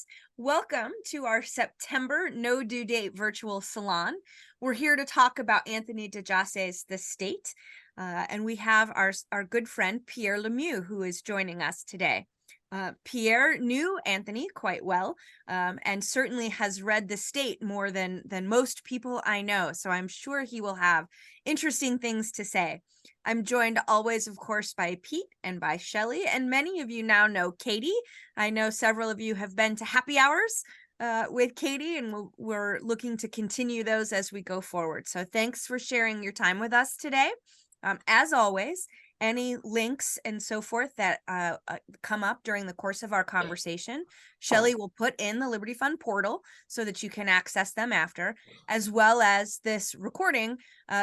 viewers. Welcome to our September No Due Date virtual salon. We're here to talk about Anthony de Jasay's The State, and we have our good friend Pierre Lemieux, who is joining us today. Pierre knew Anthony quite well, and certainly has read The State more than most people I know, so I'm sure he will have interesting things to say. I'm joined always, of course, by Pete and by Shelley, and many of you now know Katie. I know several of you have been to happy hours with Katie, and we're looking to continue those as we go forward. So thanks for sharing your time with us today. As always, any links and so forth that come up during the course of our conversation, Shelley will put in the Liberty Fund portal so that you can access them after, as well as this recording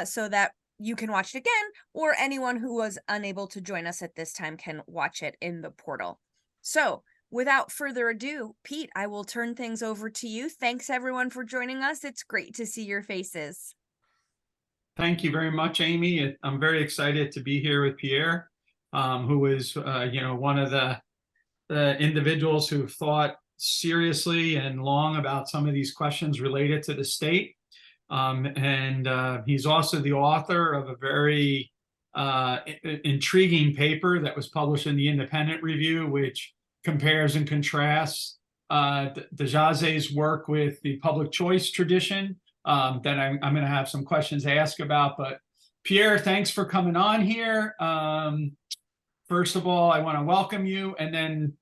so that you can watch it again, or anyone who was unable to join us at this time can watch it in the portal. So without further ado, Pete, I will turn things over to you. Thanks everyone for joining us. It's great to see your faces. Thank you very much, Amy. I'm very excited to be here with Pierre, who is, one of the individuals who've thought seriously and long about some of these questions related to the state. He's also the author of a very intriguing paper that was published in the Independent Review, which compares and contrasts de Jasay's work with the public choice tradition that I'm going to have some questions to ask about. But Pierre, thanks for coming on here. First of all, I want to welcome you and then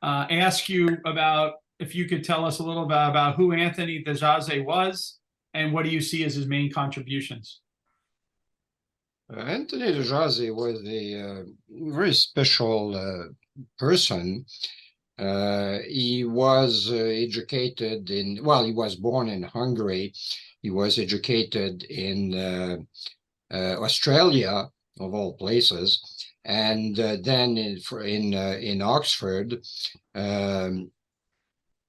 ask you about if you could tell us a little bit about who Anthony de Jasay was and what do you see as his main contributions? Anthony de Jasay was a very special person. He was educated he was born in Hungary. He was educated in Australia, of all places, and then in Oxford.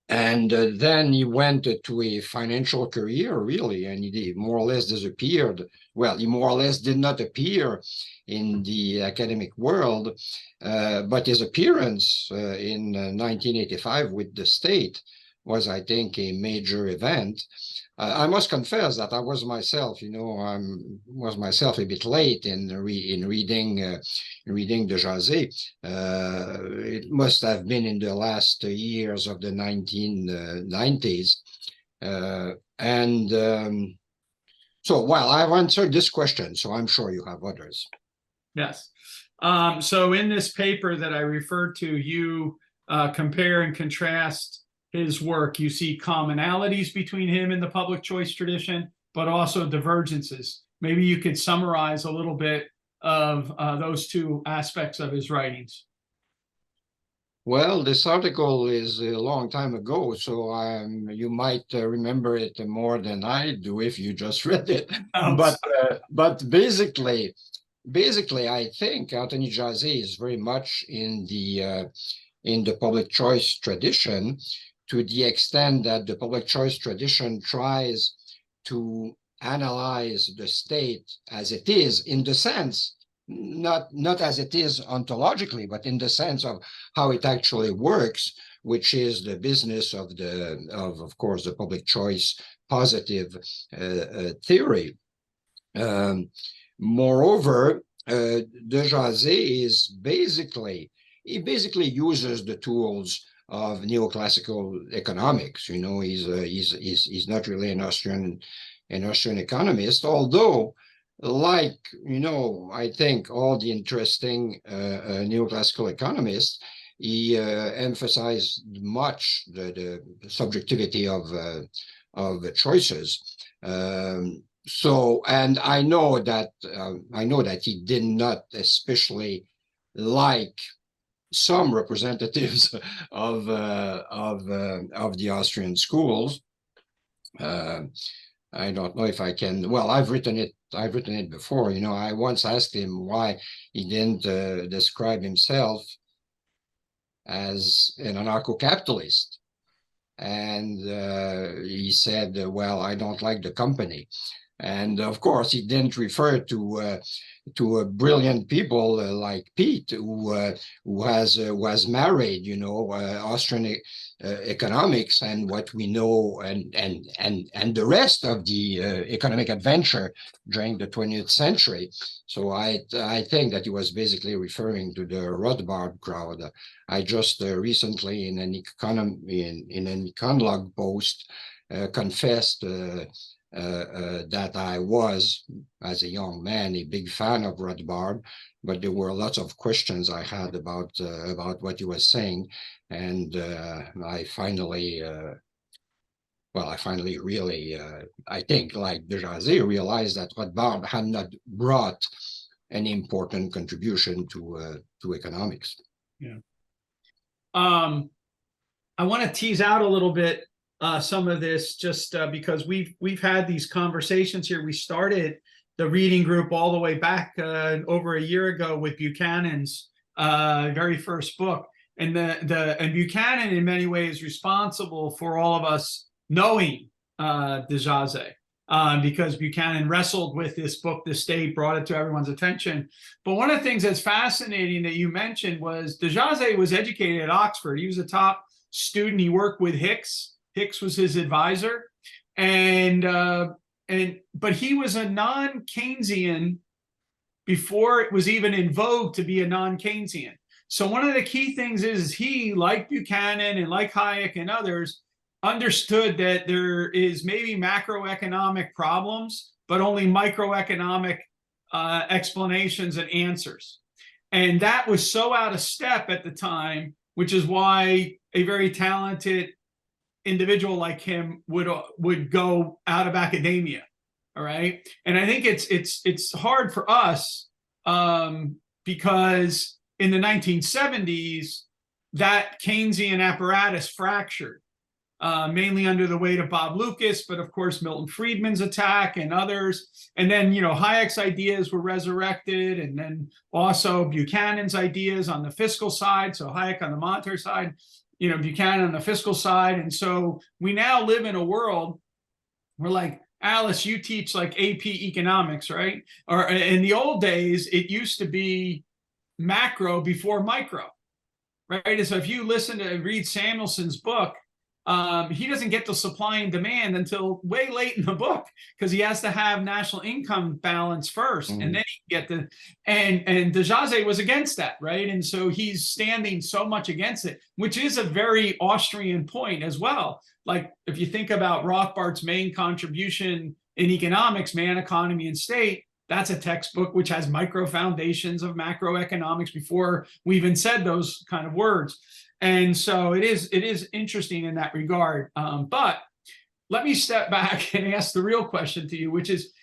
Then he went to a financial career, really, and he more or less disappeared. Well, he more or less did not appear in the academic world, but his appearance in 1985 with the state was, I think, a major event. I must confess that I was myself, a bit late in reading de Jasay. It must have been in the last years of the 1990s. So, I've answered this question, so I'm sure you have others. Yes. So in this paper that I referred to, you compare and contrast his work. You see commonalities between him and the public choice tradition, but also divergences. Maybe you could summarize a little bit of those two aspects of his writings. Well, this article is a long time ago, so you might remember it more than I do if you just read it. But basically, I think Anthony de Jasay is very much in the public choice tradition, to the extent that the public choice tradition tries to analyze the state as it is, in the sense, not as it is ontologically, but in the sense of how it actually works, which is the business of course, the public choice positive theory. Moreover, de Jasay basically uses the tools of neoclassical economics. He's not really an Austrian economist, although, I think all the interesting neoclassical economists, he emphasized much the subjectivity of choices. And I know that he did not especially like some representatives of the Austrian schools. I don't know if I can. Well, I've written it before. I once asked him why he didn't describe himself as an anarcho-capitalist, and he said, "Well, I don't like the company." And of course, he didn't refer to brilliant people like Pete, who was married, Austrian economics and what we know, and the rest of the economic adventure during the 20th century. So I think that he was basically referring to the Rothbard crowd. I just recently in an Econologue post confessed that I was, as a young man, a big fan of Rothbard, but there were lots of questions I had about what he was saying, and I finally really, I think, like de Jasay, realized that Rothbard had not brought any important contribution to economics. Yeah. I want to tease out a little bit some of this, just because we've had these conversations here. We started the reading group all the way back over a year ago with Buchanan's very first book, and and Buchanan in many ways responsible for all of us knowing de Jasay, because Buchanan wrestled with this book, The State, brought it to everyone's attention. But one of the things that's fascinating that you mentioned was de Jasay was educated at Oxford. He was a top student. He worked with Hicks. Hicks was his advisor, but he was a non-Keynesian before it was even in vogue to be a non-Keynesian. So one of the key things is he, like Buchanan and like Hayek and others, understood that there is maybe macroeconomic problems, but only microeconomic explanations and answers. And that was so out of step at the time, which is why a very talented individual like him would go out of academia. All right. And I think it's hard for us because in the 1970s, that Keynesian apparatus fractured. Mainly under the weight of Bob Lucas, but of course Milton Friedman's attack and others. And then, Hayek's ideas were resurrected, and then also Buchanan's ideas on the fiscal side. So Hayek on the monetary side, Buchanan on the fiscal side. And so we now live in a world where, like, Alice, you teach like AP economics, right? Or in the old days, it used to be macro before micro, right? And so if you read Samuelson's book, he doesn't get to supply and demand until way late in the book, because he has to have national income balance first, and then he can get and de Jasay was against that, right? And so he's standing so much against it, which is a very Austrian point as well. Like, if you think about Rothbard's main contribution in economics, Man, Economy, and State, that's a textbook which has micro foundations of macroeconomics before we even said those kind of words. And so it is interesting in that regard. But let me step back and ask the real question to you, which is,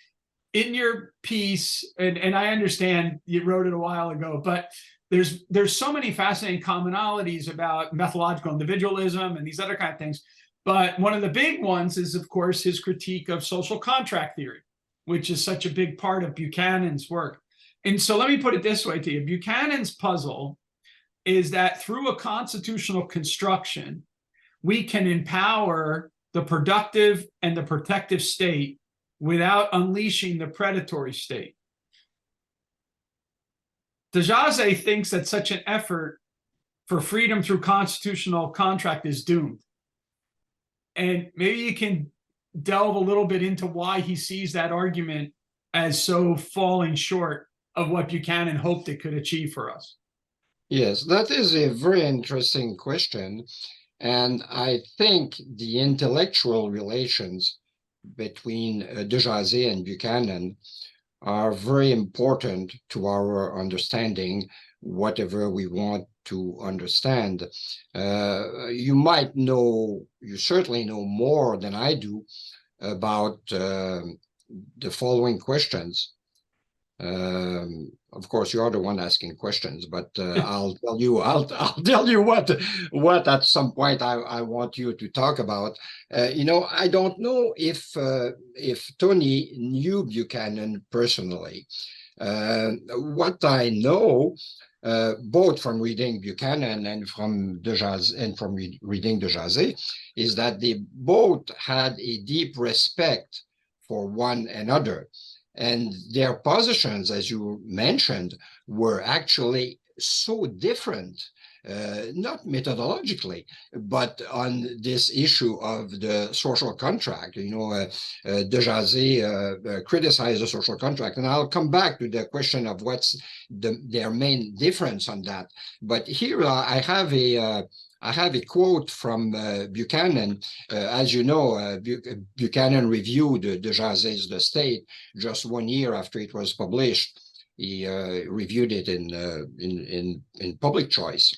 in your piece, and I understand you wrote it a while ago, but there's so many fascinating commonalities about methodological individualism and these other kind of things. But one of the big ones is, of course, his critique of social contract theory, which is such a big part of Buchanan's work. And so let me put it this way to you. Buchanan's puzzle is that through a constitutional construction, we can empower the productive and the protective state without unleashing the predatory state. De Jasay thinks that such an effort for freedom through constitutional contract is doomed. And maybe you can delve a little bit into why he sees that argument as so falling short of what Buchanan hoped it could achieve for us. Yes, that is a very interesting question. And I think the intellectual relations between de Jasay and Buchanan are very important to our understanding, whatever we want to understand. You certainly know more than I do about the following questions. Of course, you're the one asking questions, but I'll tell you what at some point I want you to talk about. I don't know if Tony knew Buchanan personally. What I know, both from reading Buchanan and from reading de Jasay, is that they both had a deep respect for one another. And their positions, as you mentioned, were actually so different, not methodologically, but on this issue of the social contract. De Jasay criticized the social contract, and I'll come back to the question of what's their main difference on that. But here I have a quote from Buchanan. As you know, Buchanan reviewed de Jasay's The State just 1 year after it was published. He reviewed it in Public Choice.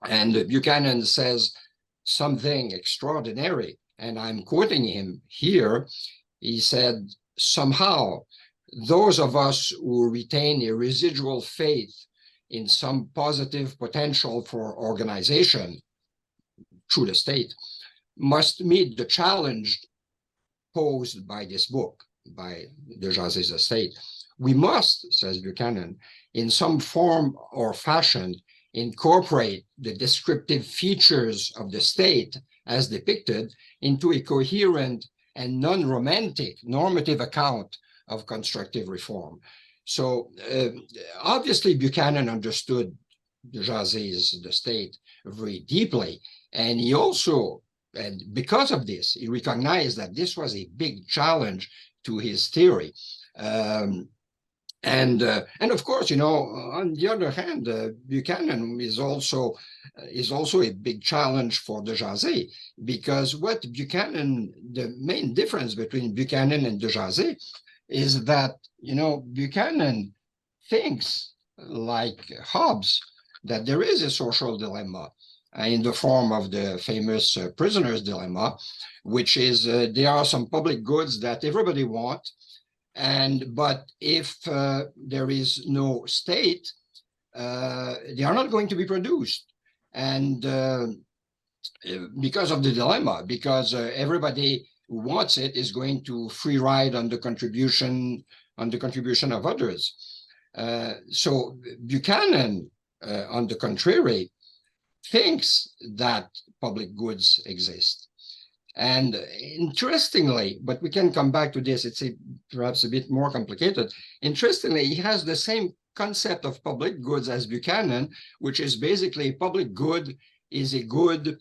And Buchanan says something extraordinary, and I'm quoting him here. He said, somehow, those of us who retain a residual faith in some positive potential for organization through the state must meet the challenge posed by this book, by de Jasay's The State. We must, says Buchanan, in some form or fashion, incorporate the descriptive features of the state as depicted into a coherent and non-romantic normative account of constructive reform. So obviously Buchanan understood de Jasay's The State very deeply, and he also, and because of this, he recognized that this was a big challenge to his theory. And of course, on the other hand, Buchanan is also a big challenge for de Jasay, because the main difference between Buchanan and de Jasay is that, Buchanan thinks, like Hobbes, that there is a social dilemma in the form of the famous prisoner's dilemma, which is there are some public goods that everybody wants, but if there is no state, they are not going to be produced. And because of the dilemma, because everybody who wants it is going to free ride on the contribution of others. So Buchanan, on the contrary, thinks that public goods exist. And interestingly, but we can come back to this, it's perhaps a bit more complicated. Interestingly, he has the same concept of public goods as Buchanan, which is basically public good is a good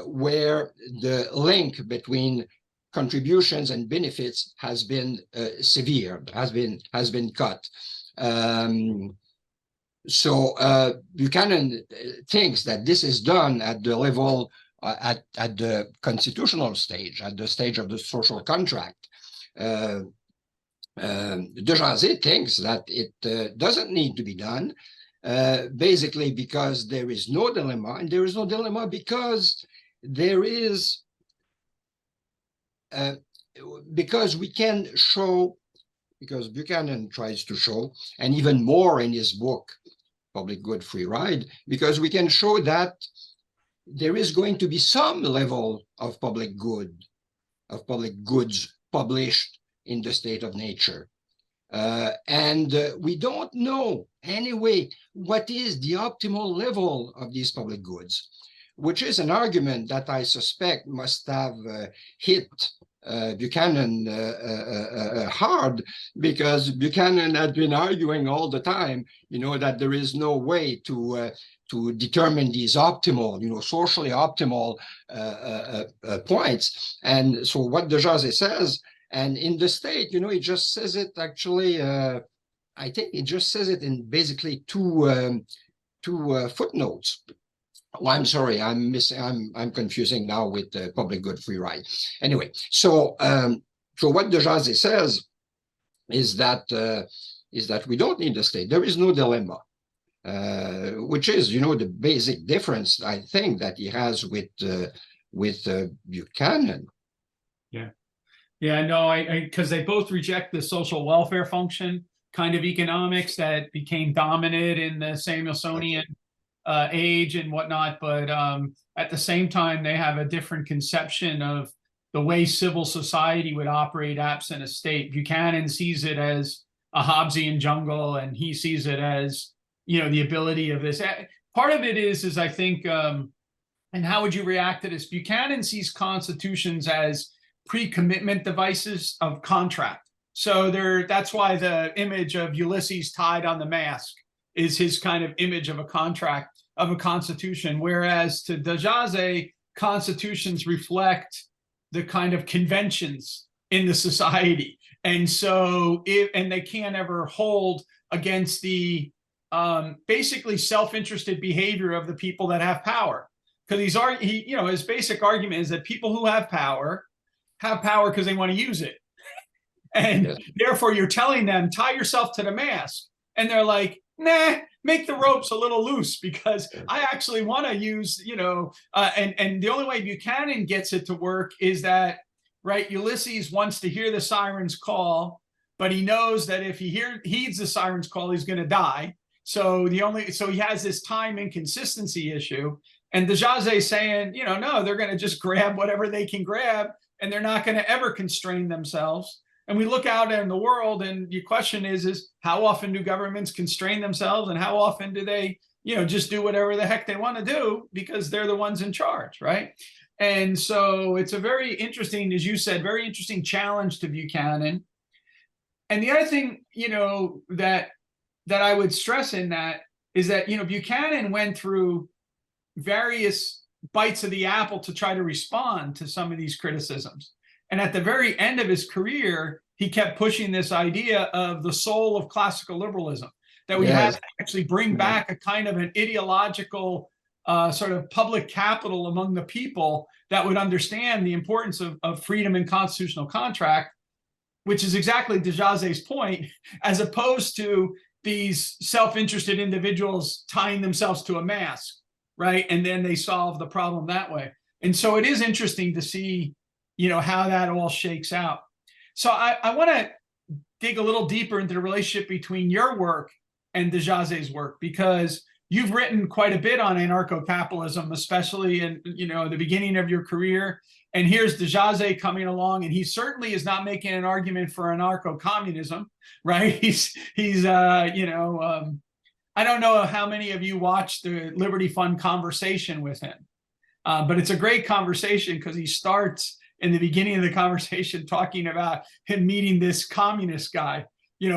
where the link between contributions and benefits has been severed, has been cut. So Buchanan thinks that this is done at the level at the constitutional stage, at the stage of the social contract. De Jasay thinks that it doesn't need to be done, basically because there is no dilemma, and there is no dilemma because there is, because we can show, because Buchanan tries to show, and even more in his book, Public Good Free Ride, because we can show that there is going to be some level of public goods published in the state of nature. And we don't know anyway what is the optimal level of these public goods, which is an argument that I suspect must have hit Buchanan hard, because Buchanan had been arguing all the time, that there is no way to determine these optimal, socially optimal points. And so what de Jasay says, and in the state, he just says it actually, I think he just says it in basically two footnotes. Oh, I'm sorry, I'm confusing now with the Public Good Free Ride. Anyway, so what de Jasay says is that we don't need the state. There is no dilemma, which is, the basic difference, I think, that he has with Buchanan. Yeah, no, because they both reject the social welfare function kind of economics that became dominant in the Samuelsonian age and whatnot, but at the same time, they have a different conception of the way civil society would operate absent a state. Buchanan sees it as a Hobbesian jungle, and he sees it as, the ability of this. Part of it is I think, and how would you react to this? Buchanan sees constitutions as pre-commitment devices of contract. So that's why the image of Ulysses tied on the mast is his kind of image of a contract, of a constitution. Whereas to de Jasay, constitutions reflect the kind of conventions in the society. And so and they can't ever hold against the basically self-interested behavior of the people that have power. Because his basic argument is that people who have power because they want to use it. And yes. Therefore you're telling them, tie yourself to the mast. And they're like, nah, make the ropes a little loose because I actually want to use, and the only way Buchanan gets it to work is that, right, Ulysses wants to hear the siren's call, but he knows that if he heeds the siren's call, he's going to die. So he has this time inconsistency issue. And de Jasay saying, no, they're going to just grab whatever they can grab, and they're not going to ever constrain themselves. And we look out in the world, and your question is how often do governments constrain themselves, and how often do they, just do whatever the heck they want to do because they're the ones in charge, right? And so it's a very interesting, as you said, very interesting challenge to Buchanan. And the other thing, that I would stress in that is that, Buchanan went through various bites of the apple to try to respond to some of these criticisms. And at the very end of his career, he kept pushing this idea of the soul of classical liberalism, that we had to actually bring back a kind of an ideological sort of public capital among the people that would understand the importance of freedom and constitutional contract, which is exactly de Jasay's point, as opposed to these self-interested individuals tying themselves to a mast, right? And then they solve the problem that way. And so it is interesting to see, how that all shakes out. So I want to dig a little deeper into the relationship between your work and de Jasay's work, because you've written quite a bit on anarcho-capitalism, especially in, the beginning of your career. And here's de Jasay coming along, and he certainly is not making an argument for anarcho-communism, right? He's I don't know how many of you watched the Liberty Fund conversation with him, but it's a great conversation because he starts in the beginning of the conversation talking about him meeting this communist guy,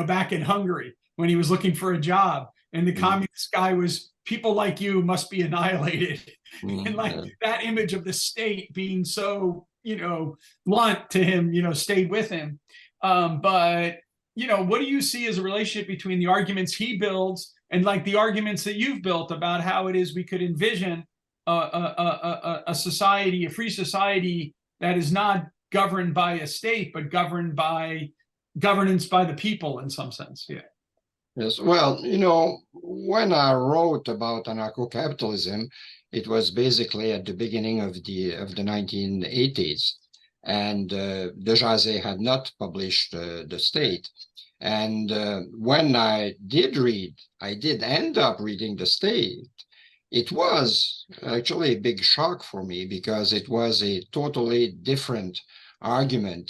back in Hungary when he was looking for a job. And the communist guy was, people like you must be annihilated. And like that image of the state being so, blunt to him, stayed with him. But, what do you see as a relationship between the arguments he builds and like the arguments that you've built about how it is we could envision a society, a free society that is not governed by a state, but governed by governance by the people in some sense? Yeah. Yes. Well, when I wrote about anarcho-capitalism, it was basically at the beginning of the 1980s, and de Jasay had not published The State. And when I did end up reading The State, it was actually a big shock for me because it was a totally different argument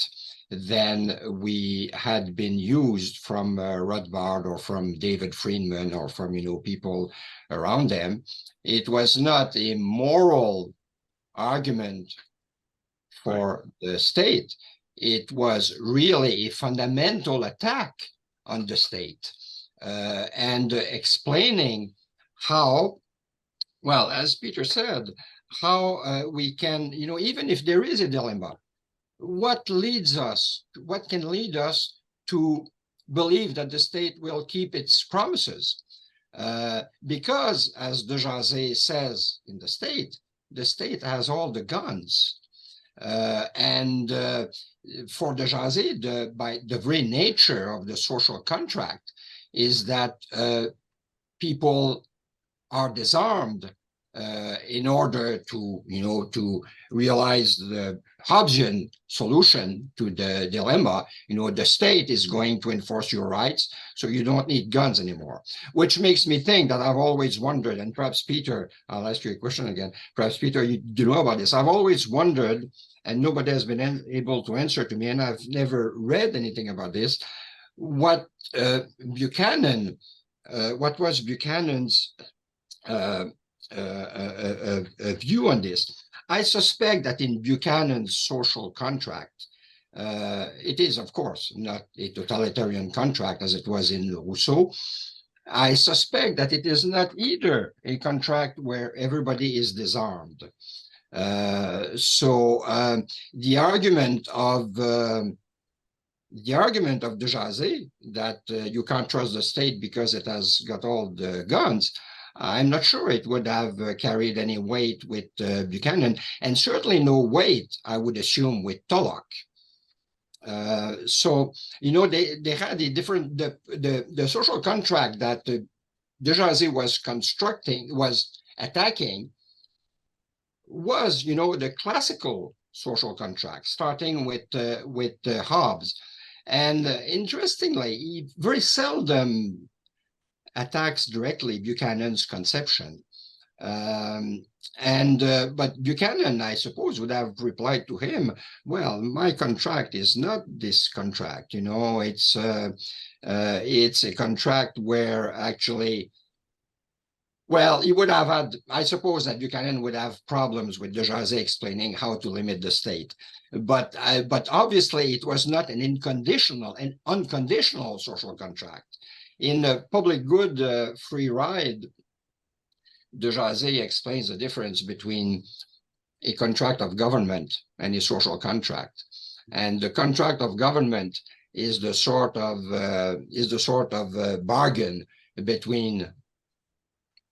than we had been used from Rothbard or from David Friedman or from, people around them. It was not a moral argument for the state. It was really a fundamental attack on the state and explaining how, well, as Peter said, how we can, even if there is a dilemma, what can lead us to believe that the state will keep its promises? Because, as de Jasay says in The state has all the guns. And for de Jasay, by the very nature of the social contract is that people are disarmed in order to, to realize the Hobbesian solution to the dilemma. The state is going to enforce your rights, so you don't need guns anymore. Which makes me think that I've always wondered, and perhaps Peter, I'll ask you a question again. Perhaps Peter, you know about this. I've always wondered, and nobody has been able to answer to me, and I've never read anything about this. What was Buchanan's view on this? I suspect that in Buchanan's social contract, it is, of course, not a totalitarian contract as it was in Rousseau. I suspect that it is not either a contract where everybody is disarmed. The argument of de Jasay that you can't trust the state because it has got all the guns, I'm not sure it would have carried any weight with Buchanan, and certainly no weight, I would assume, with Tulloch. They had a different, the social contract that de Jasay was attacking was, the classical social contract, starting with Hobbes. And interestingly, he very seldom attacks directly Buchanan's conception. But Buchanan, I suppose, would have replied to him, well, my contract is not this contract, it's a contract where actually, well, he would have had, I suppose that Buchanan would have problems with de Jasay explaining how to limit the state. But obviously it was not an unconditional social contract. In Public Good, Free Ride, de Jasay explains the difference between a contract of government and a social contract. And the contract of government is the sort of bargain between,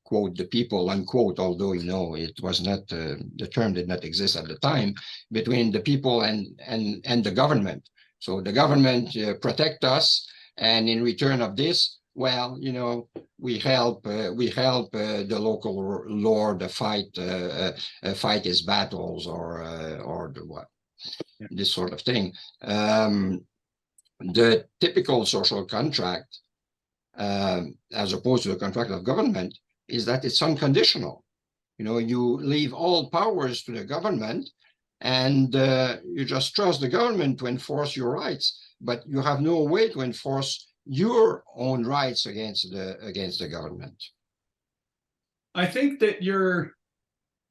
quote, the people, unquote, although, it was not, the term did not exist at the time, between the people and the government. So the government protect us, and in return of this, well, we help the local lord fight his battles or the what, this sort of thing. The typical social contract, as opposed to the contract of government, is that it's unconditional. You leave all powers to the government, and you just trust the government to enforce your rights, but you have no way to enforce your own rights against the government. I think that your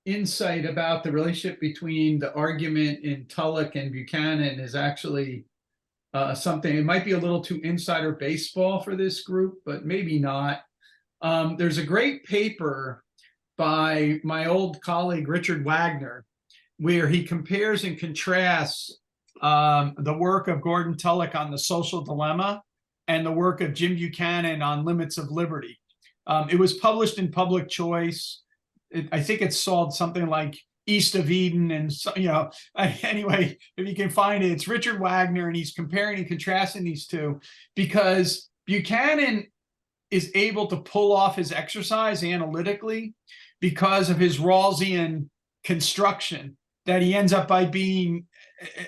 insight about the relationship between the argument in Tulloch and Buchanan is actually something, it might be a little too insider baseball for this group, but maybe not. There's a great paper by my old colleague, Richard Wagner, where he compares and contrasts the work of Gordon Tulloch on the social dilemma and the work of Jim Buchanan on limits of liberty. It was published in Public Choice. I think it's sold something like East of Eden, and anyway, if you can find it, it's Richard Wagner, and he's comparing and contrasting these two, because Buchanan is able to pull off his exercise analytically because of his Rawlsian construction, that he ends up by being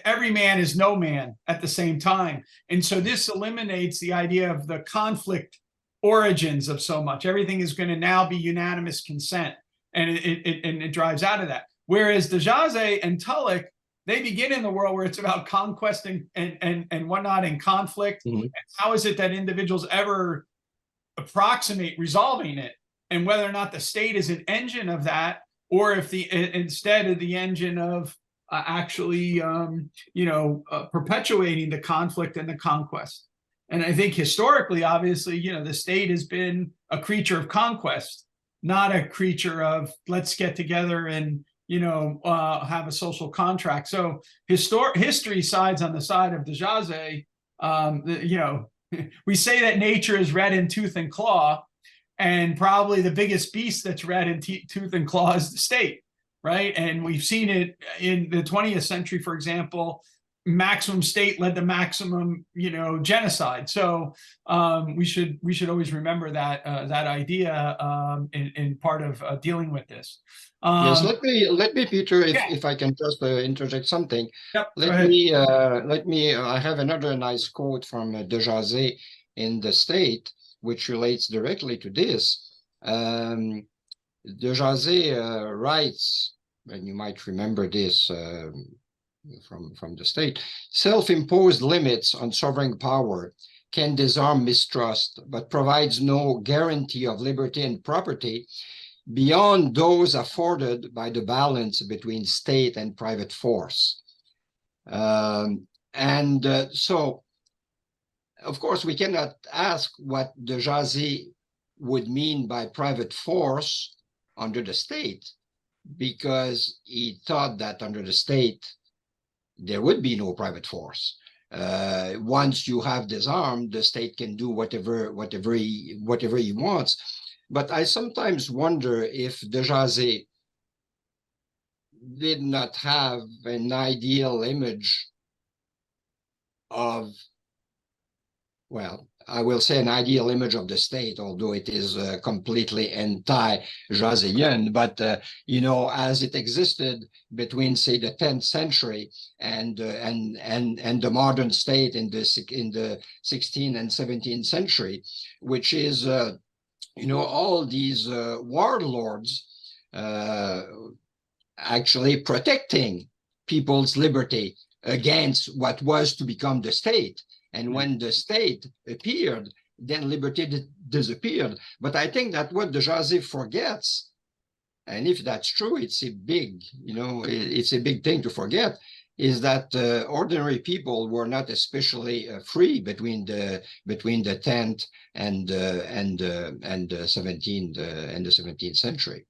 every man is no man at the same time. And so this eliminates the idea of the conflict origins of so much. Everything is going to now be unanimous consent, and it drives out of that. Whereas de Jasay and Tulloch, they begin in the world where it's about conquest and whatnot, and conflict. Mm-hmm. And how is it that individuals ever approximate resolving it, and whether or not the state is an engine of that, or if instead of the engine of perpetuating the conflict and the conquest. And I think historically, obviously, the state has been a creature of conquest, not a creature of let's get together and have a social contract. So history sides on the side of de Jasay. We say that nature is red in tooth and claw, and probably the biggest beast that's red in tooth and claw is the state, right? And we've seen it in the 20th century, for example. Maximum state led to maximum, genocide. So we should always remember that idea in part of dealing with this. Yes, let me, Peter, if I can just interject something. Yep, I have another nice quote from de Jasay in The State, which relates directly to this. De Jasay writes, and you might remember this from The State, self-imposed limits on sovereign power can disarm mistrust, but provides no guarantee of liberty and property. beyond those afforded by the balance between state and private force. So, of course, we cannot ask what de Jasay would mean by private force under the state, because he thought that under the state, there would be no private force. Once you have disarmed, the state can do whatever he wants. But I sometimes wonder if de Jasay did not have an ideal image of, well, I will say an ideal image of the state, although it is completely anti-Jasayan, but as it existed between, say, the 10th century and the modern state in the 16th and 17th century, which is all these warlords actually protecting people's liberty against what was to become the state. And when the state appeared, then liberty disappeared. But I think that what de Jasay forgets, and if that's true, it's a big thing to forget, is that ordinary people were not especially free between the 10th and the 17th century.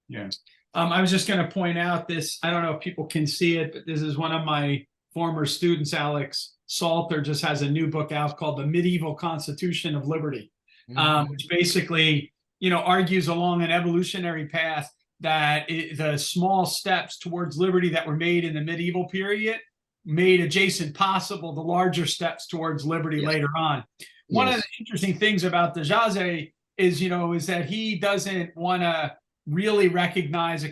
Yeah. I was just going to point out this. I don't know if people can see it, but this is one of my former students, Alex Salter, just has a new book out called The Medieval Constitution of Liberty, which basically, argues along an evolutionary path that the small steps towards liberty that were made in the medieval period made adjacent possible the larger steps towards liberty later on. One of the interesting things about de Jasay is that he doesn't want to really recognize a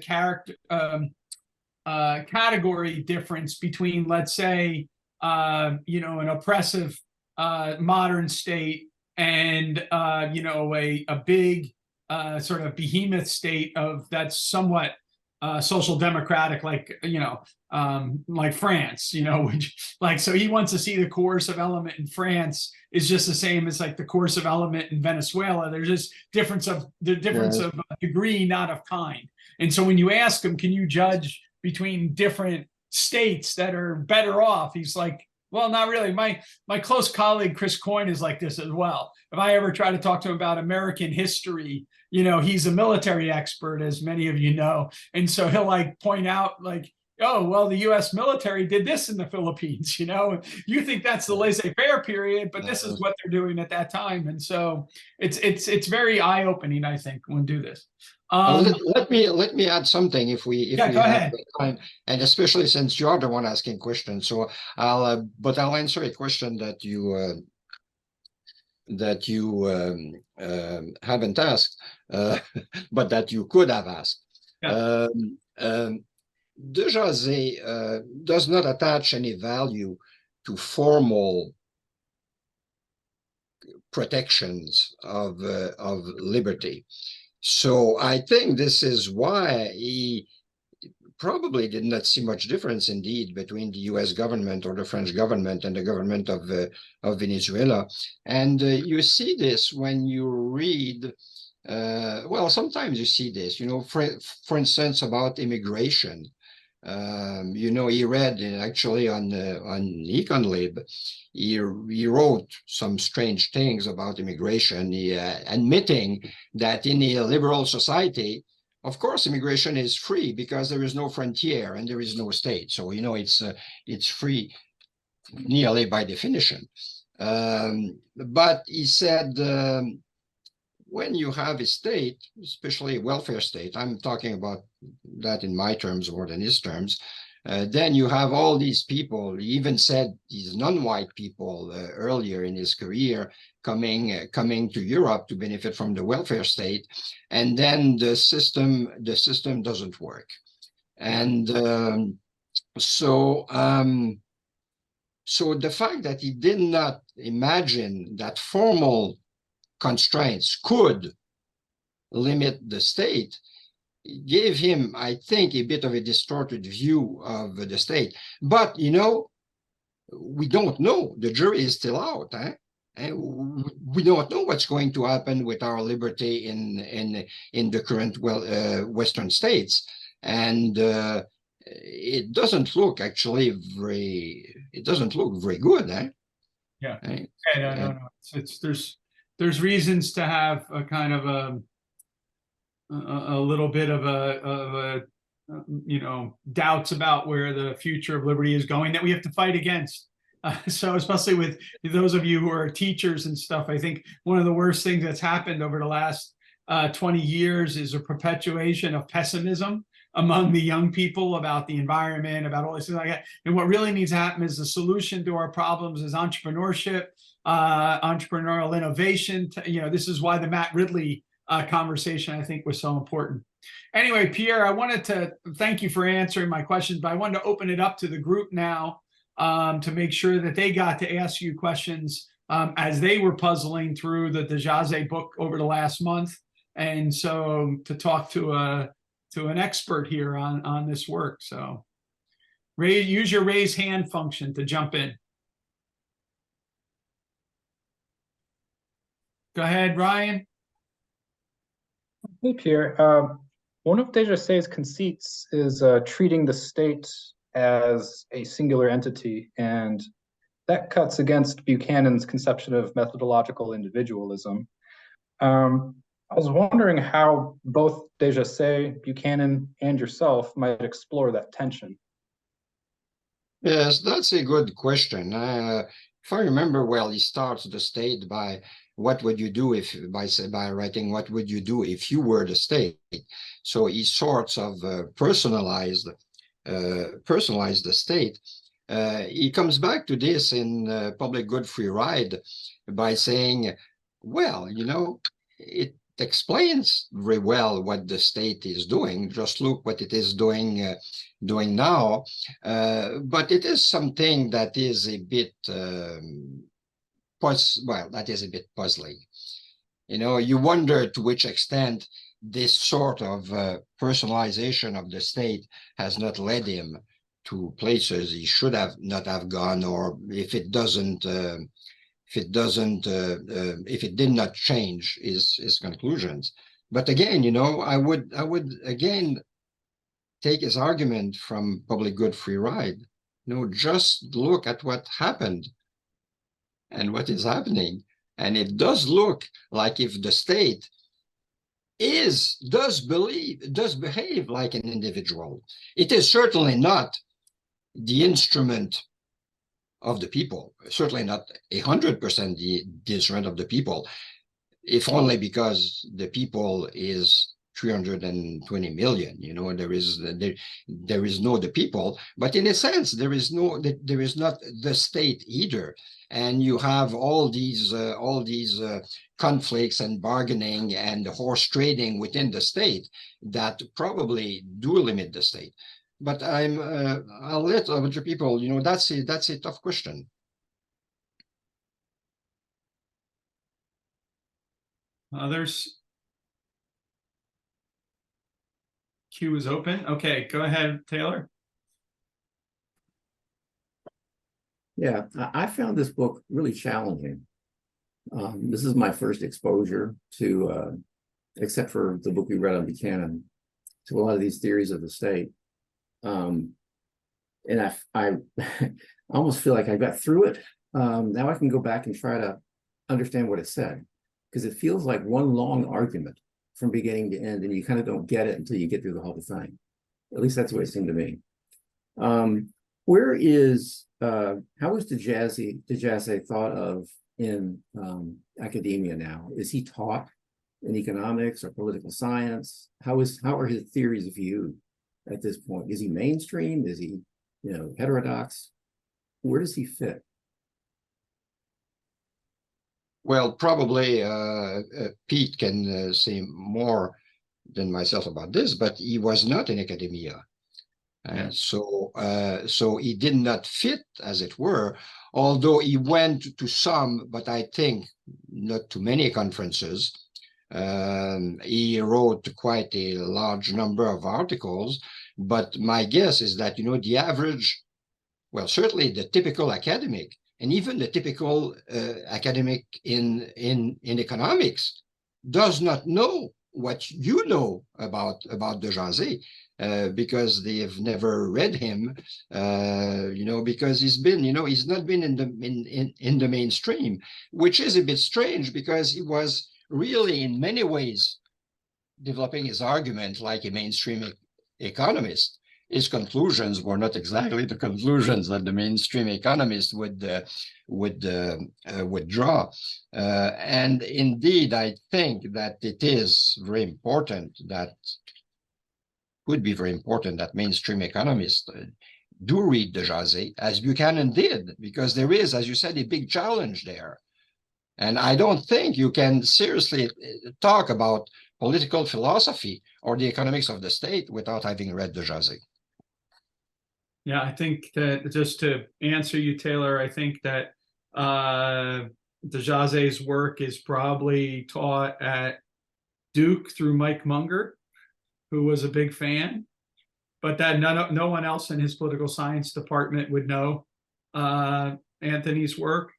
category difference between, let's say, an oppressive modern state and a big sort of behemoth state that's somewhat social democratic, like France, so he wants to see the coercive element in France is just the same as like the coercive element in Venezuela. There's just difference of degree, not of kind. And so when you ask him, can you judge between different states that are better off, he's like, well, not really. My close colleague Chris Coyne is like this as well. If I ever try to talk to him about American history, he's a military expert, as many of you know, and so he'll point out oh, well, the U.S. military did this in the Philippines. You think that's the laissez-faire period, but this is what they're doing at that time, and so it's very eye-opening, I think, when we do this. Let me add something if we go ahead. Time, and especially since you're the one asking questions. So I'll answer a question that you haven't asked, but that you could have asked. Yeah. De Jasay does not attach any value to formal protections of liberty. So I think this is why he probably did not see much difference, indeed, between the U.S. government or the French government and the government of Venezuela. And you see this when you read, sometimes you see this, for instance, about immigration. He read actually on EconLib, he wrote some strange things about immigration, admitting that in a liberal society, of course, immigration is free because there is no frontier and there is no state. So, it's free nearly by definition. But he said, when you have a state, especially a welfare state, I'm talking about that in my terms more than his terms, then you have all these people, he even said these non-white people earlier in his career coming to Europe to benefit from the welfare state, and then the system doesn't work. And so the fact that he did not imagine that formal constraints could limit the state gave him, I think, a bit of a distorted view of the state. But, we don't know. The jury is still out. We don't know what's going to happen with our liberty in the current Western states, and it doesn't look actually it doesn't look very good, eh? Yeah. Right? No. There's reasons to have a kind of a little bit of a doubts about where the future of liberty is going that we have to fight against. So especially with those of you who are teachers and stuff, I think one of the worst things that's happened over the last 20 years is a perpetuation of pessimism among the young people about the environment, about all this things like that. And what really needs to happen is the solution to our problems is entrepreneurship, entrepreneurial innovation. This is why the Matt Ridley conversation, I think, was so important. Anyway, Pierre, I wanted to thank you for answering my questions, but I wanted to open it up to the group now to make sure that they got to ask you questions as they were puzzling through the de Jasay book over the last month. And so to talk to an expert here on this work. So use your raise hand function to jump in. Go ahead, Ryan. Hey, Pierre. One of de Jasay's conceits is treating the state as a singular entity, and that cuts against Buchanan's conception of methodological individualism. I was wondering how both de Jasay, Buchanan, and yourself might explore that tension. Yes, that's a good question. If I remember well, he starts the state by what would you do if by writing what would you do if you were the state. So he sorts of personalized the state. He comes back to this in Public Good Free Ride by saying, well, it explains very well what the state is doing. Just look what it is doing now. But it is something that is a bit puzzling. You wonder to which extent this sort of personalization of the state has not led him to places he should have not have gone, or if it did not change his conclusions. But again, I would again take his argument from Public Good Free Ride. Just look at what happened and what is happening. And it does look like if the state does behave like an individual. It is certainly not the instrument of the people, certainly not 100% the instrument of the people, if only because the people is 320 million. There is no the people, but in a sense there is not the state either. And you have all these conflicts and bargaining and horse trading within the state that probably do limit the state. But I'll let other people, that's a tough question. Others? Queue is open. Okay, go ahead, Taylor. Yeah, I found this book really challenging. This is my first exposure to, except for the book we read on Buchanan, to a lot of these theories of the state. And I almost feel like I got through it. Now I can go back and try to understand what it said, because it feels like one long argument from beginning to end, and you kind of don't get it until you get through the whole thing. At least that's the way it seemed to me. How is de Jasay thought of in academia now? Is he taught in economics or political science? How are his theories viewed at this point? Is he mainstream? Is he, heterodox? Where does he fit? Well, probably Pete can say more than myself about this, but he was not in academia. So he did not fit, as it were, although he went to some, but I think not too many conferences. He wrote quite a large number of articles, but my guess is that, the average, well, certainly the typical academic and even the typical academic in economics does not know what you know about de Jasay, because they have never read him, because he's not been in the mainstream, which is a bit strange because he was really in many ways developing his argument like a mainstream economist. His conclusions were not exactly the conclusions that the mainstream economist would draw. And indeed, I think that it is very important would be very important that mainstream economists do read de Jasay, as Buchanan did, because there is, as you said, a big challenge there. And I don't think you can seriously talk about political philosophy or the economics of the state without having read de Jasay. Yeah, I think that just to answer you, Taylor, I think that de Jasay's work is probably taught at Duke through Mike Munger, who was a big fan, but that no one else in his political science department would know Anthony's work.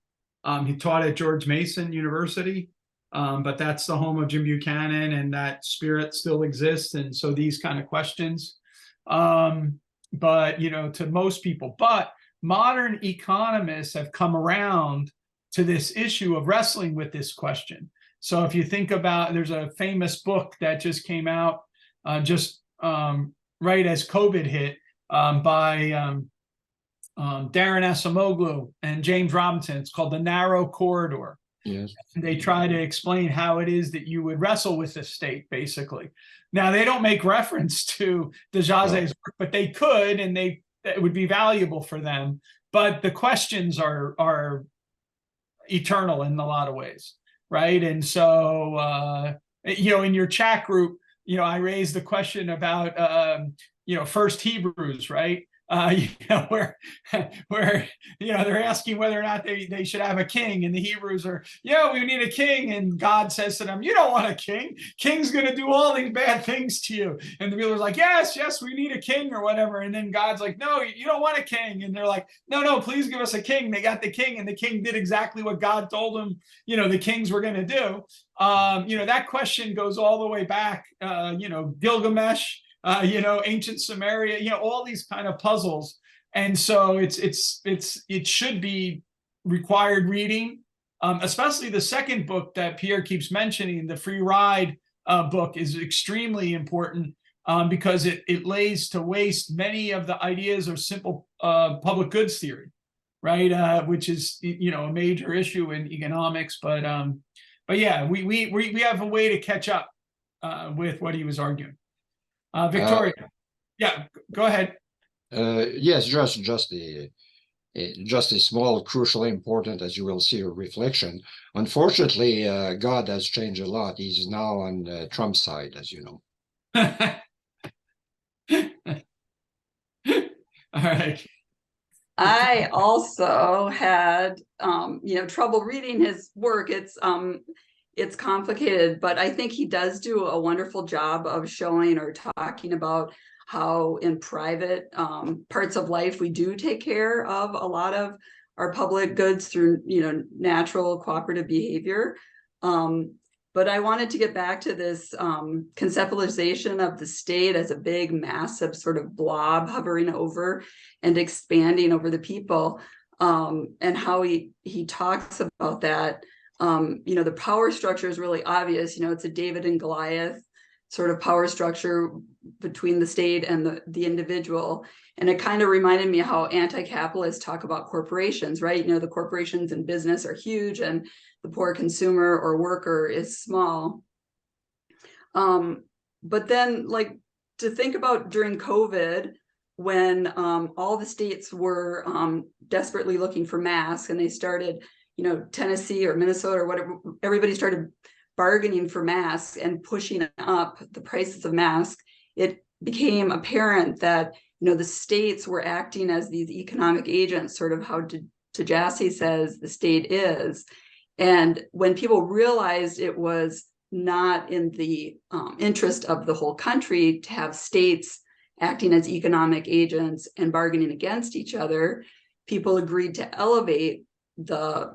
He taught at George Mason University, but that's the home of Jim Buchanan, and that spirit still exists. And so these kind of questions, but to most people, but modern economists have come around to this issue of wrestling with this question. So if you think about, there's a famous book that just came out right as COVID hit, by Darren Acemoglu and James Robinson. It's called The Narrow Corridor. Yes. And they try to explain how it is that you would wrestle with the state, basically. Now, they don't make reference to de Jasay's work, but they could, and it would be valuable for them. But the questions are eternal in a lot of ways, right? And so, in your chat group, I raised the question about, First Hebrews, right? Where they're asking whether or not they should have a king, and the Hebrews are, we need a king, and God says to them, you don't want a king. King's going to do all these bad things to you. And the people are like, yes, we need a king or whatever. And then God's like, no, you don't want a king. And they're like, no, please give us a king. They got the king, and the king did exactly what God told them, the kings were going to do. That question goes all the way back, Gilgamesh, ancient Samaria, all these kind of puzzles. And so it should be required reading, especially the second book that Pierre keeps mentioning, the Free Ride book, is extremely important, because it lays to waste many of the ideas of simple public goods theory, right? Which is, a major issue in economics. But yeah, we have a way to catch up with what he was arguing. Victoria, go ahead. Yes, just a small, crucially important, as you will see, reflection. Unfortunately, God has changed a lot. He's now on Trump's side, as you know. All right. I also had, trouble reading his work. It's complicated, but I think he does do a wonderful job of showing or talking about how in private parts of life we do take care of a lot of our public goods through, natural cooperative behavior. But I wanted to get back to this conceptualization of the state as a big, massive sort of blob hovering over and expanding over the people, and how he talks about that. The power structure is really obvious. It's a David and Goliath sort of power structure between the state and the individual. And it kind of reminded me how anti-capitalists talk about corporations, right? The corporations in business are huge and the poor consumer or worker is small. But then, like, to think about during COVID, when all the states were desperately looking for masks, and they started, Tennessee or Minnesota or whatever, everybody started bargaining for masks and pushing up the prices of masks, it became apparent that, the states were acting as these economic agents, sort of how de Jasay says the state is. And when people realized it was not in the interest of the whole country to have states acting as economic agents and bargaining against each other, people agreed to elevate the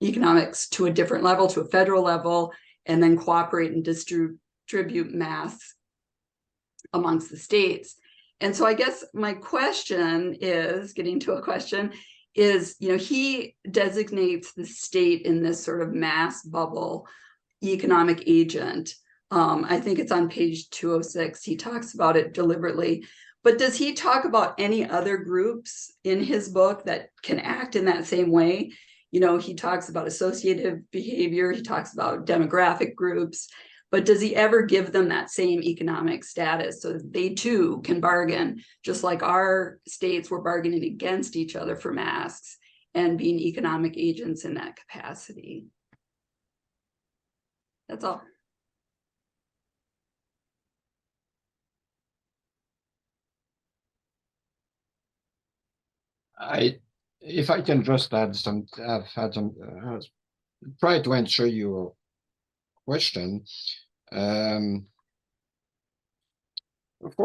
economics to a different level, to a federal level, and then cooperate and distribute masks amongst the states. And so I guess my question is, getting to a question, is, he designates the state in this sort of mass bubble economic agent. I think it's on page 206. He talks about it deliberately. But does he talk about any other groups in his book that can act in that same way? He talks about associative behavior. He talks about demographic groups. But does he ever give them that same economic status so that they too can bargain, just like our states were bargaining against each other for masks and being economic agents in that capacity? That's all. If I can just add some, try to answer your question. For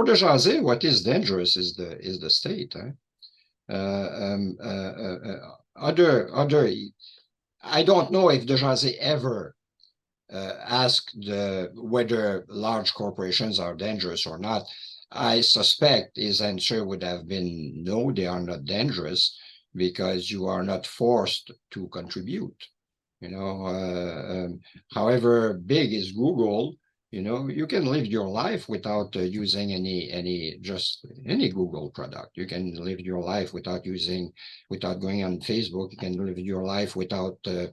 de Jasay, what is dangerous is the state. I don't know if de Jasay ever asked whether large corporations are dangerous or not. I suspect his answer would have been no, they are not dangerous, because you are not forced to contribute. However big is Google, you can live your life without using any Google product. You can live your life without going on Facebook. You can live your life without doing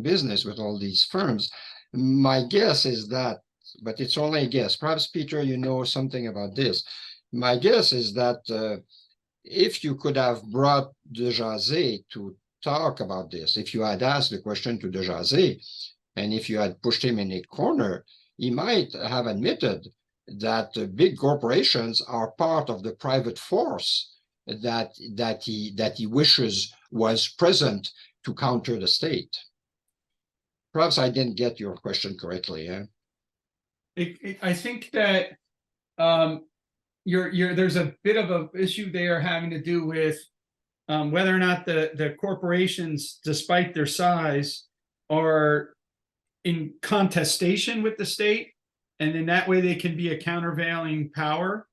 business with all these firms. My guess is that, but it's only a guess. Perhaps, Peter, you know something about this. My guess is that if you could have brought de Jasay to talk about this, if you had asked the question to de Jasay, and if you had pushed him in a corner, he might have admitted that big corporations are part of the private force that he wishes was present to counter the state. Perhaps I didn't get your question correctly. I think that there's a bit of an issue there having to do with whether or not the corporations, despite their size, are in contestation with the state, and in that way they can be a countervailing power,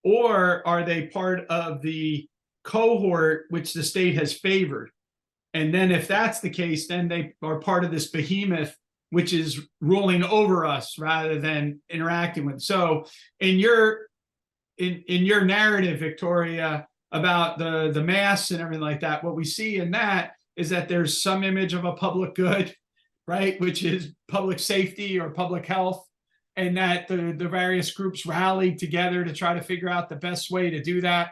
or are they part of the cohort which the state has favored? And then if that's the case, then they are part of this behemoth which is ruling over us rather than interacting with. So in your narrative, Victoria, about the masks and everything like that, what we see in that is that there's some image of a public good, right, which is public safety or public health, and that the various groups rallied together to try to figure out the best way to do that.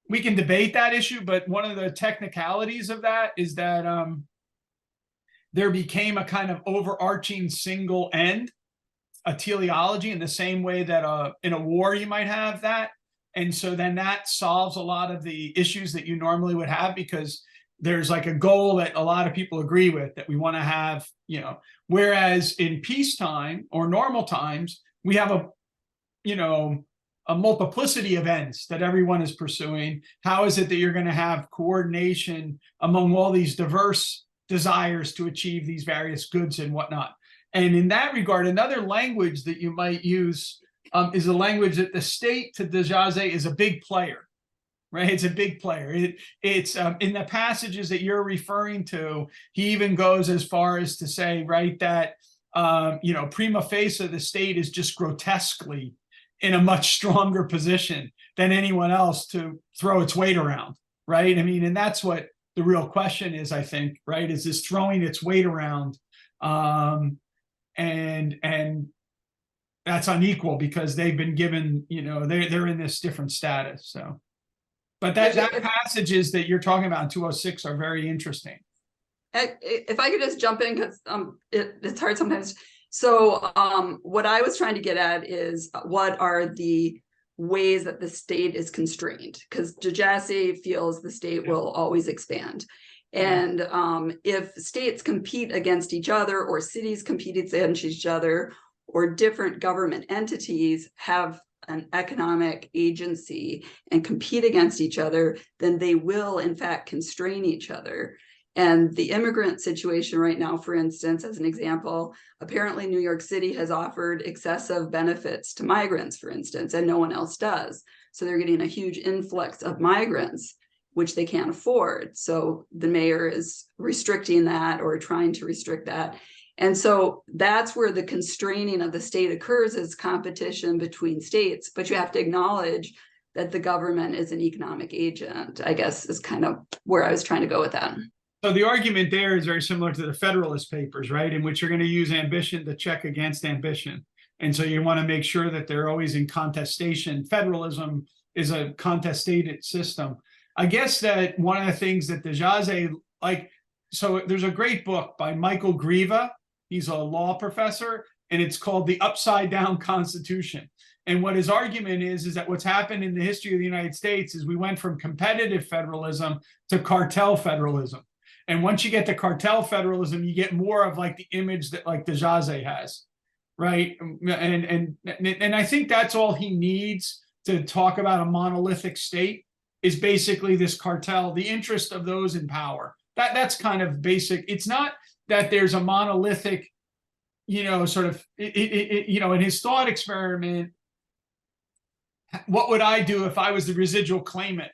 We can debate that issue, but one of the technicalities of that is that there became a kind of overarching single end, a teleology, in the same way that in a war you might have that. And so then that solves a lot of the issues that you normally would have, because there's like a goal that a lot of people agree with, that we want to have, whereas in peacetime or normal times, we have a multiplicity of ends that everyone is pursuing. How is it that you're going to have coordination among all these diverse desires to achieve these various goods and whatnot? And in that regard, another language that you might use is a language that the state, to de Jasay, is a big player, right? It's a big player. It's in the passages that you're referring to, he even goes as far as to say, right, that prima facie the state is just grotesquely in a much stronger position than anyone else to throw its weight around, right? I mean, and that's what the real question is, I think, right? Is this throwing its weight around, and that's unequal because they've been given, they're in this different status. So, but that passages that you're talking about in 206 are very interesting. If I could just jump in, because it's hard sometimes. So what I was trying to get at is, what are the ways that the state is constrained? Because de Jasay feels the state will always expand. And if states compete against each other, or cities compete against each other, or different government entities have an economic agency and compete against each other, then they will in fact constrain each other. And the immigrant situation right now, for instance, as an example, apparently New York City has offered excessive benefits to migrants, for instance, and no one else does. So they're getting a huge influx of migrants, which they can't afford. So the mayor is restricting that or trying to restrict that. And so that's where the constraining of the state occurs, is competition between states. But you have to acknowledge that the government is an economic agent, I guess, is kind of where I was trying to go with that. So the argument there is very similar to the Federalist Papers, right? In which you're going to use ambition to check against ambition. And so you want to make sure that they're always in contestation. Federalism is a contestated system. I guess that one of the things that de Jasay, so there's a great book by Michael Grieva. He's a law professor, and it's called The Upside Down Constitution. And what his argument is that what's happened in the history of the United States is we went from competitive federalism to cartel federalism. And once you get to cartel federalism, you get more of like the image that like de Jasay has, right? And I think that's all he needs to talk about a monolithic state, is basically this cartel, the interest of those in power. That's kind of basic. It's not that there's a monolithic, sort of, in his thought experiment, what would I do if I was the residual claimant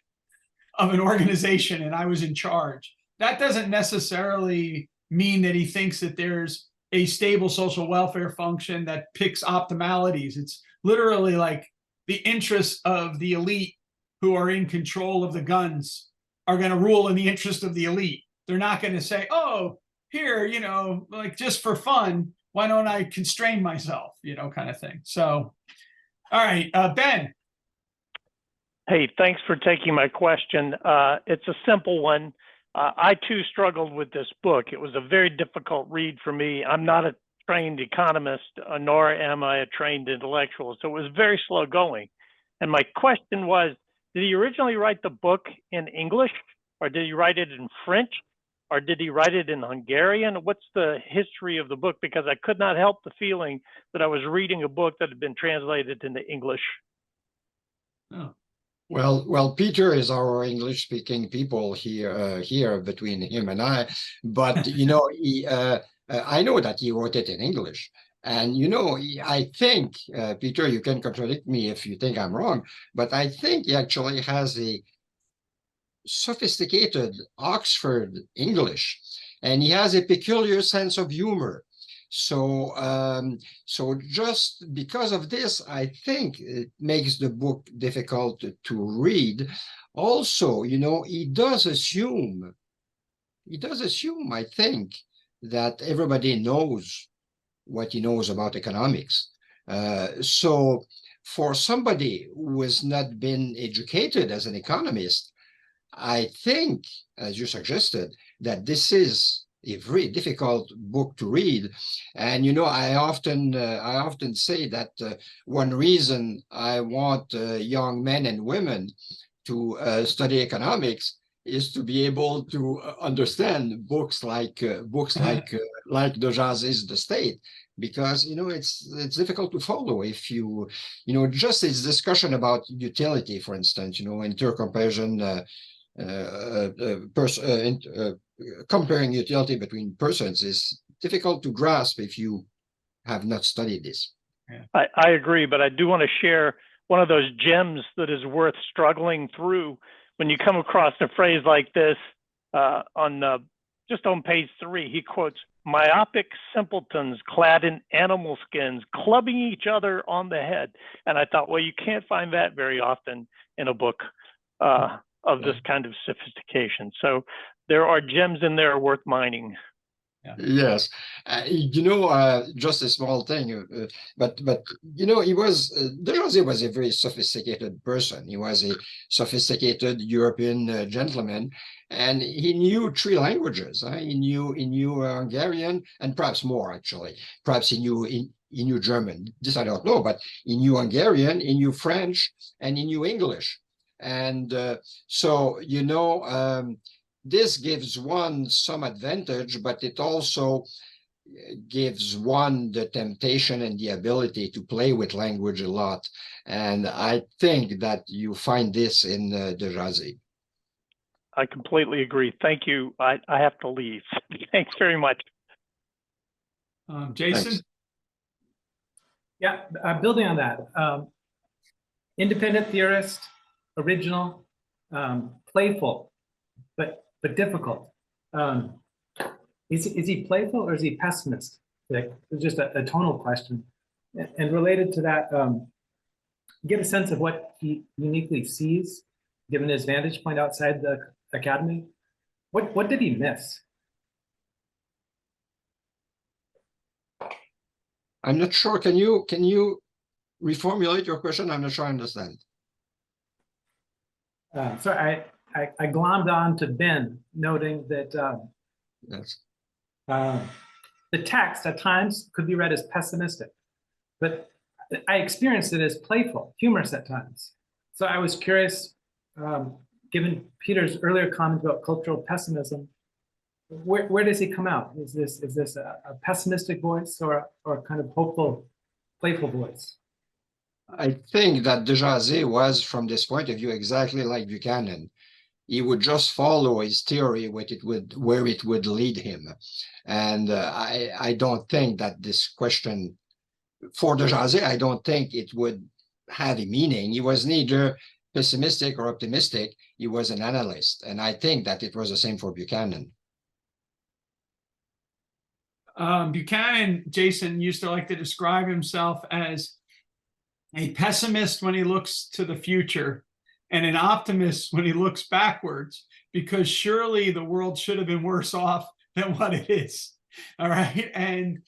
of an organization and I was in charge? That doesn't necessarily mean that he thinks that there's a stable social welfare function that picks optimalities. It's literally like the interests of the elite who are in control of the guns are going to rule in the interest of the elite. They're not going to say, oh, here, like just for fun, why don't I constrain myself, kind of thing. So, all right, Ben. Hey, thanks for taking my question. It's a simple one. I too struggled with this book. It was a very difficult read for me. I'm not a trained economist, nor am I a trained intellectual. So it was very slow going. And my question was, did he originally write the book in English, or did he write it in French, or did he write it in Hungarian? What's the history of the book? Because I could not help the feeling that I was reading a book that had been translated into English. Oh. Well, Peter is our English-speaking people here between him and I, but I know that he wrote it in English, and I think Peter, you can contradict me if you think I'm wrong, but I think he actually has a sophisticated Oxford English, and he has a peculiar sense of humor. So just because of this, I think it makes the book difficult to read. Also, he does assume, I think, that everybody knows what he knows about economics. So for somebody who has not been educated as an economist, I think, as you suggested, that this is a very difficult book to read. And I often say that one reason I want young men and women to study economics is to be able to understand books like de Jasay's The State, because it's difficult to follow if you just its discussion about utility, for instance, intercomparison, comparing utility between persons is difficult to grasp if you have not studied this. Yeah. I agree, but I do want to share one of those gems that is worth struggling through when you come across a phrase like this. Just on page 3, he quotes, "Myopic simpletons clad in animal skins clubbing each other on the head." And I thought, well, you can't find that very often in a book of this kind of sophistication. So there are gems in there worth mining. Yeah. Yes, just a small thing, but de Jasay was a very sophisticated person. He was a sophisticated European gentleman, and he knew 3 languages. He knew Hungarian, and perhaps more actually. Perhaps he knew German. This I don't know, but he knew Hungarian, he knew French, and he knew English. And this gives one some advantage, but it also, gives one the temptation and the ability to play with language a lot. And I think that you find this in de Jasay. I completely agree. Thank you. I have to leave. Thanks very much. Jason? Thanks. Yeah, building on that, independent theorist, original, playful, but difficult. Is he playful or is he pessimist? Like, it's just a tonal question. And related to that, get a sense of what he uniquely sees, given his vantage point outside the academy. What did he miss? I'm not sure. Can you reformulate your question? I'm not sure I understand. So I glommed on to Ben, noting that Yes. the text at times could be read as pessimistic, but I experienced it as playful, humorous at times. So I was curious, given Peter's earlier comment about cultural pessimism, where does he come out? Is this a pessimistic voice or kind of hopeful, playful voice? I think that de Jasay was, from this point of view, exactly like Buchanan. He would just follow his theory where it would lead him. And I don't think that this question, for de Jasay, I don't think it would have a meaning. He was neither pessimistic or optimistic. He was an analyst. And I think that it was the same for Buchanan. Buchanan, Jason, used to like to describe himself as a pessimist when he looks to the future and an optimist when he looks backwards, because surely the world should have been worse off than what it is. All right. And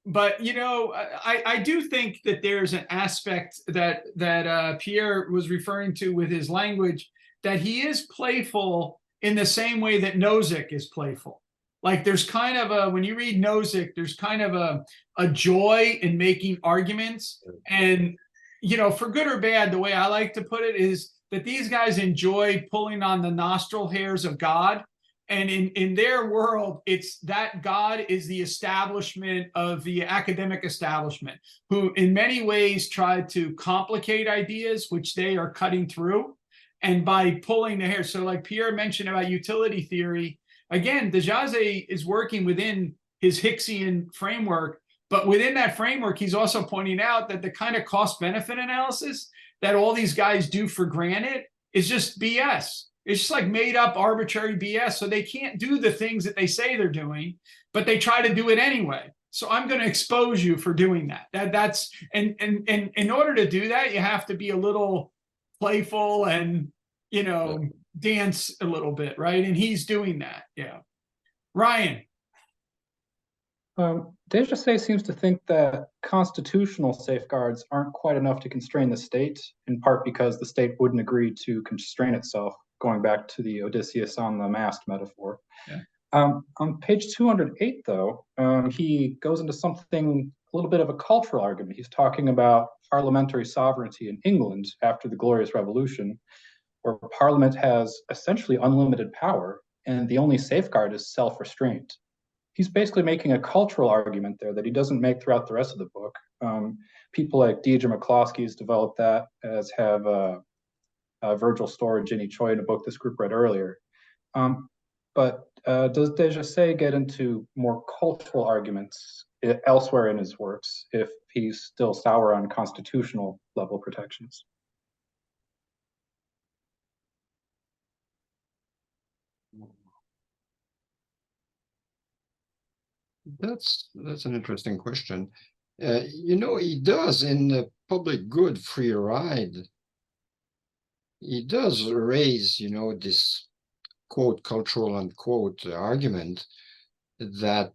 but you know, I do think that there's an aspect that Pierre was referring to with his language, that he is playful in the same way that Nozick is playful. Like there's kind of a, when you read Nozick, there's kind of a joy in making arguments. And, you know, for good or bad, the way I like to put it is that these guys enjoy pulling on the nostril hairs of God. And in their world, it's that God is the establishment of the academic establishment, who in many ways try to complicate ideas, which they are cutting through. And by pulling the hair, so like Pierre mentioned about utility theory, again, de Jasay is working within his Hicksian framework, but within that framework, he's also pointing out that the kind of cost-benefit analysis that all these guys do for granted is just BS. It's just like made up arbitrary BS. So they can't do the things that they say they're doing, but they try to do it anyway. So I'm going to expose you for doing that. That's and in order to do that, you have to be a little playful and, you know, dance a little bit, right? And he's doing that. Yeah. Ryan. De Jasay seems to think that constitutional safeguards aren't quite enough to constrain the state, in part because the state wouldn't agree to constrain itself, going back to the Odysseus on the mast metaphor. Yeah. On page 208, though, he goes into something, a little bit of a cultural argument. He's talking about parliamentary sovereignty in England after the Glorious Revolution, where Parliament has essentially unlimited power, and the only safeguard is self-restraint. He's basically making a cultural argument there that he doesn't make throughout the rest of the book. People like Deidre McCloskey has developed that, as have Virgil Storr and Ginny Choi in a book this group read earlier. But does de Jasay get into more cultural arguments elsewhere in his works if he's still sour on constitutional level protections? That's an interesting question. You know, he does in the Public Good Free Ride. He does raise, you know, this quote cultural unquote argument that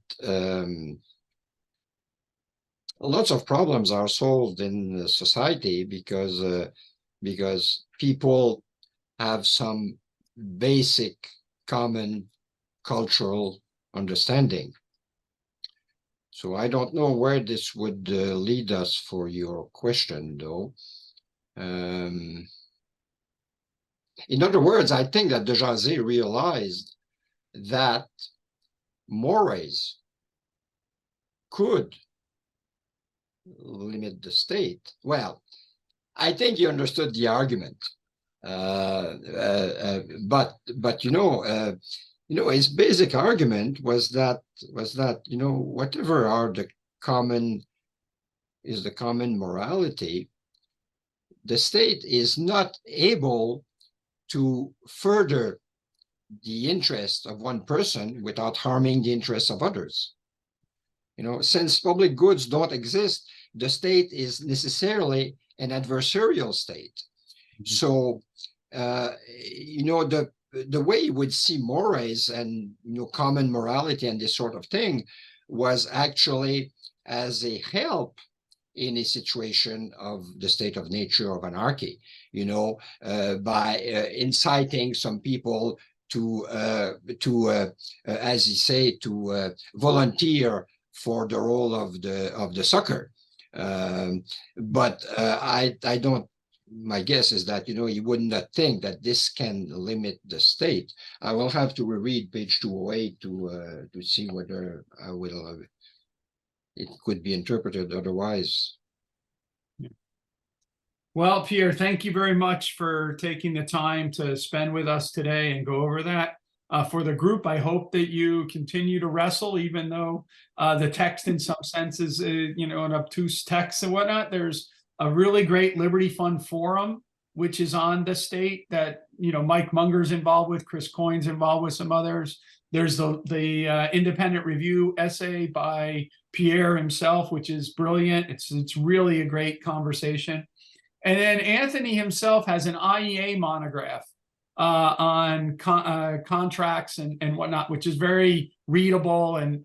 lots of problems are solved in society because people have some basic common cultural understanding. So I don't know where this would lead us for your question, though. In other words, I think that de Jasay realized that mores could limit the state. Well, I think you understood the argument, but his basic argument was that whatever are the common morality, the state is not able to further the interest of one person without harming the interests of others. Since public goods don't exist, the state is necessarily an adversarial state. So, the way you would see mores and common morality and this sort of thing was actually as a help in a situation of the state of nature of anarchy, by inciting some people to as you say, to volunteer for the role of the sucker. But I don't. My guess is that you would not think that this can limit the state. I will have to reread page 208 to see whether I will. It could be interpreted otherwise. Well, Pierre, thank you very much for taking the time to spend with us today and go over that. For the group, I hope that you continue to wrestle, even though the text in some senses, an obtuse text and whatnot. There's a really great Liberty Fund forum, which is on the state that, Mike Munger's involved with, Chris Coyne's involved with, some others. There's the independent review essay by Pierre himself, which is brilliant. It's really a great conversation. And then Anthony himself has an IEA monograph on contracts and whatnot, which is very readable and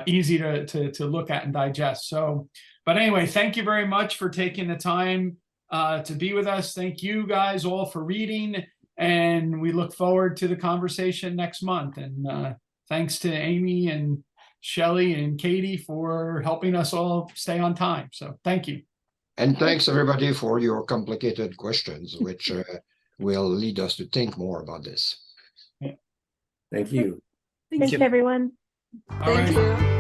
easy to look at and digest. So, but anyway, thank you very much for taking the time to be with us. Thank you guys all for reading, and we look forward to the conversation next month. And thanks to Amy and Shelley and Katie for helping us all stay on time. So thank you. And thanks everybody for your complicated questions, which will lead us to think more about this. Thank you. Thanks, everyone. All right. Thank you.